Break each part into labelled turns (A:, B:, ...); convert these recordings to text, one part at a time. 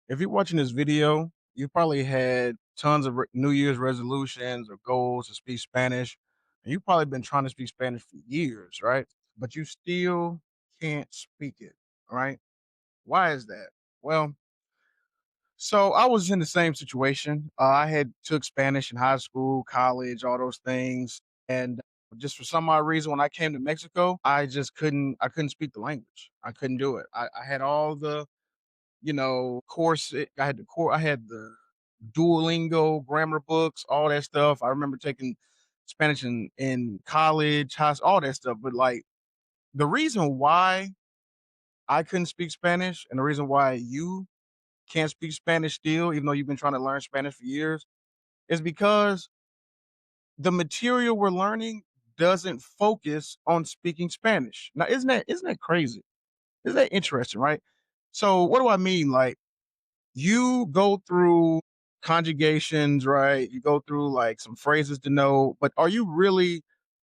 A: If you're watching this video, you probably had tons of New Year's resolutions or goals to speak Spanish, and you've probably been trying to speak Spanish for years, right? But you still can't speak it, right? Why is that? Well, so I was in the same situation. I had took Spanish in high school, college, all those things, and just for some odd reason, when I came to Mexico, I just couldn't. I couldn't speak the language. I couldn't do it. I had all the course I had the core I had the Duolingo grammar books, all that stuff. I remember taking Spanish in college, all that stuff. But like the reason why I couldn't speak Spanish and the reason why you can't speak Spanish still, even though you've been trying to learn Spanish for years, is because the material we're learning doesn't focus on speaking Spanish. Now, isn't that crazy? Isn't that interesting, right? So what do I mean? Like you go through conjugations, right? You go through like some phrases to know, but are you really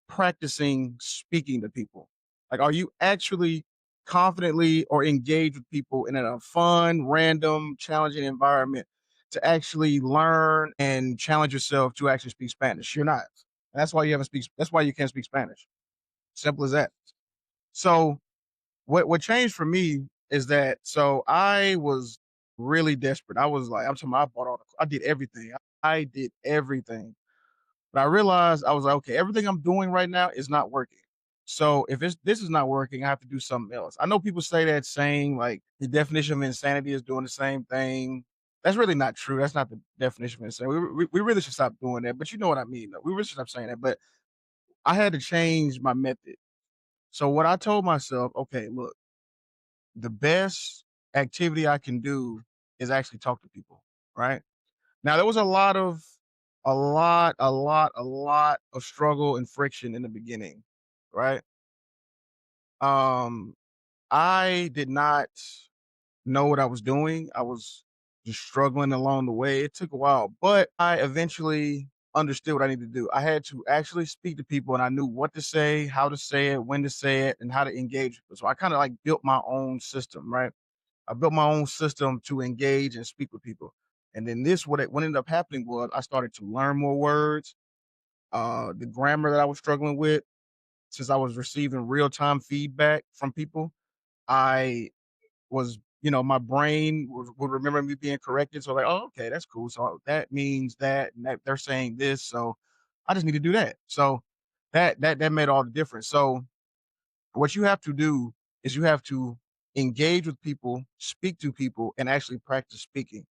A: practicing speaking to people? Like, are you actually confidently or engaged with people in a fun, random, challenging environment to actually learn and challenge yourself to actually speak Spanish? You're not. And that's why you can't speak Spanish. Simple as that. So what changed for me is that I was really desperate. I was like, I'm talking about I bought all the I did everything. I did everything. But I realized I was like, okay, everything I'm doing right now is not working. So if this is not working, I have to do something else. I know people say that saying like the definition of insanity is doing the same thing. That's really not true. That's not the definition of insanity. We really should stop doing that. But you know what I mean, though. We really should stop saying that. But I had to change my method. So what I told myself, okay, look, the best activity I can do is actually talk to people, right? Now there was a lot of struggle and friction in the beginning, right? Um, I did not know what I was doing. I was just struggling along the way. It took a while, but I eventually understood what I needed to do. I had to actually speak to people and I knew what to say, how to say it, when to say it, and how to engage people. So I kind of like built my own system, right? I built my own system to engage and speak with people. And then what ended up happening was I started to learn more words. The grammar that I was struggling with, since I was receiving real time feedback from people, I was, my brain would remember me being corrected. So like, oh, okay, that's cool. So that means that, and that they're saying this. So I just need to do that. So that made all the difference. So what you have to do is you have to engage with people, speak to people, and actually practice speaking.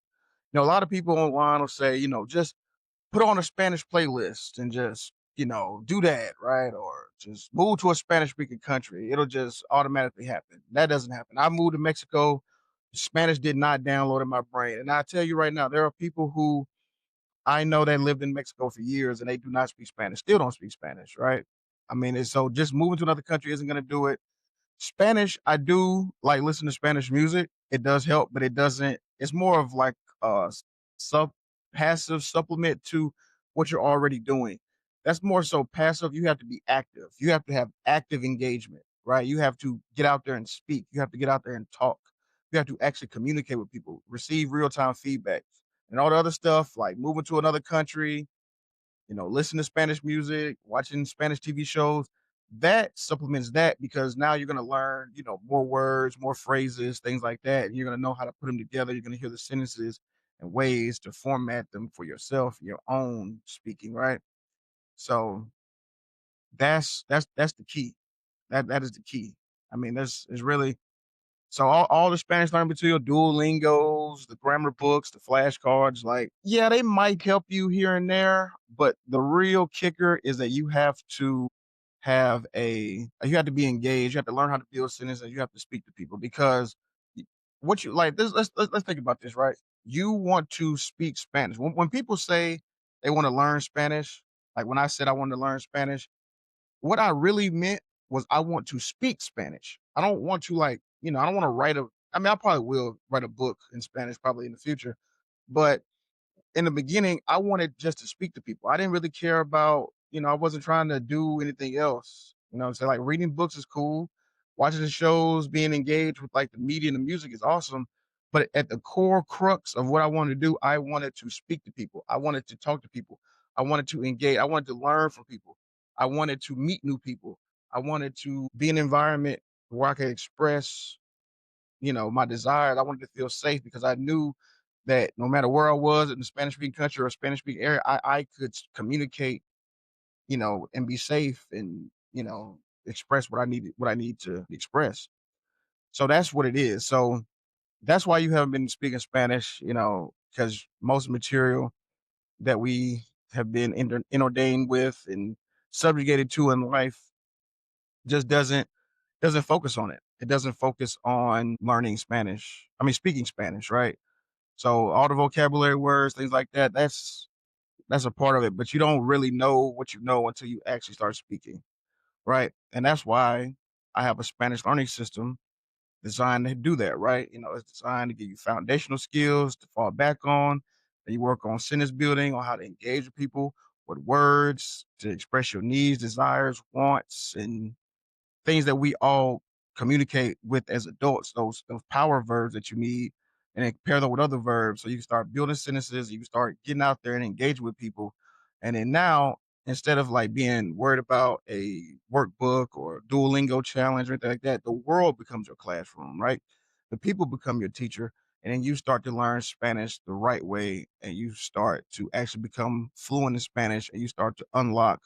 A: A lot of people online will say, just put on a Spanish playlist and just, do that, right? Or just move to a Spanish speaking country. It'll just automatically happen. That doesn't happen. I moved to Mexico. Spanish did not download in my brain. And I tell you right now, there are people who I know that lived in Mexico for years and they do not speak Spanish, still don't speak Spanish, right? I mean, so just moving to another country isn't going to do it. Spanish, I do like listen to Spanish music. It does help, but it doesn't. It's more of like a sub passive supplement to what you're already doing. That's more so passive. You have to be active. You have to have active engagement, right? You have to get out there and speak. You have to get out there and talk. You have to actually communicate with people, receive real time feedback, and all the other stuff like moving to another country, listen to Spanish music, watching Spanish TV shows. That supplements that because now you're going to learn, more words, more phrases, things like that. And you're going to know how to put them together. You're going to hear the sentences and ways to format them for yourself, your own speaking, right? So that's the key. That is the key. I mean, that's is really so all the Spanish learning material, Duolingos, the grammar books, the flashcards, like, yeah, they might help you here and there, but the real kicker is that you have to be engaged. You have to learn how to build sentences. You have to speak to people because what you like. Let's think about this, right? You want to speak Spanish. When people say they want to learn Spanish, like when I said I wanted to learn Spanish, what I really meant was I want to speak Spanish. I don't want to I don't want to I mean, I probably will write a book in Spanish probably in the future, but in the beginning, I wanted just to speak to people. I didn't really care about, I wasn't trying to do anything else. So like reading books is cool. Watching the shows, being engaged with like the media and the music is awesome. But at the core crux of what I wanted to do, I wanted to speak to people. I wanted to talk to people. I wanted to engage. I wanted to learn from people. I wanted to meet new people. I wanted to be in an environment where I could express, my desires. I wanted to feel safe because I knew that no matter where I was in the Spanish speaking country or Spanish speaking area, I could communicate, and be safe and, express what I need to express. So that's what it is. So that's why you haven't been speaking Spanish, because most material that we have been inordained with and subjugated to in life just doesn't focus on it. It doesn't focus on learning Spanish. I mean, speaking Spanish, right? So all the vocabulary words, things like that, that's a part of it, but you don't really know what you know until you actually start speaking, right? And that's why I have a Spanish learning system designed to do that, right? It's designed to give you foundational skills to fall back on. And you work on sentence building, on how to engage with people, with words, to express your needs, desires, wants, and things that we all communicate with as adults, those power verbs that you need, and then pair them with other verbs so you can start building sentences, you can start getting out there and engaging with people. And then now, instead of like being worried about a workbook or Duolingo challenge or anything like that, the world becomes your classroom, right? The people become your teacher, and then you start to learn Spanish the right way, and you start to actually become fluent in Spanish, and you start to unlock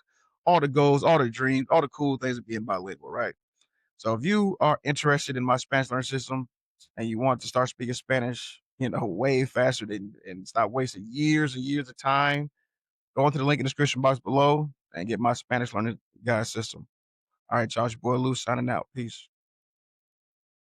A: all the goals, all the dreams, all the cool things of being bilingual, right? So if you are interested in my Spanish learning system and you want to start speaking Spanish, way faster than and stop wasting years and years of time, go into the link in the description box below and get my Spanish learning guide system. All right, y'all, it's your boy Lou signing out. Peace.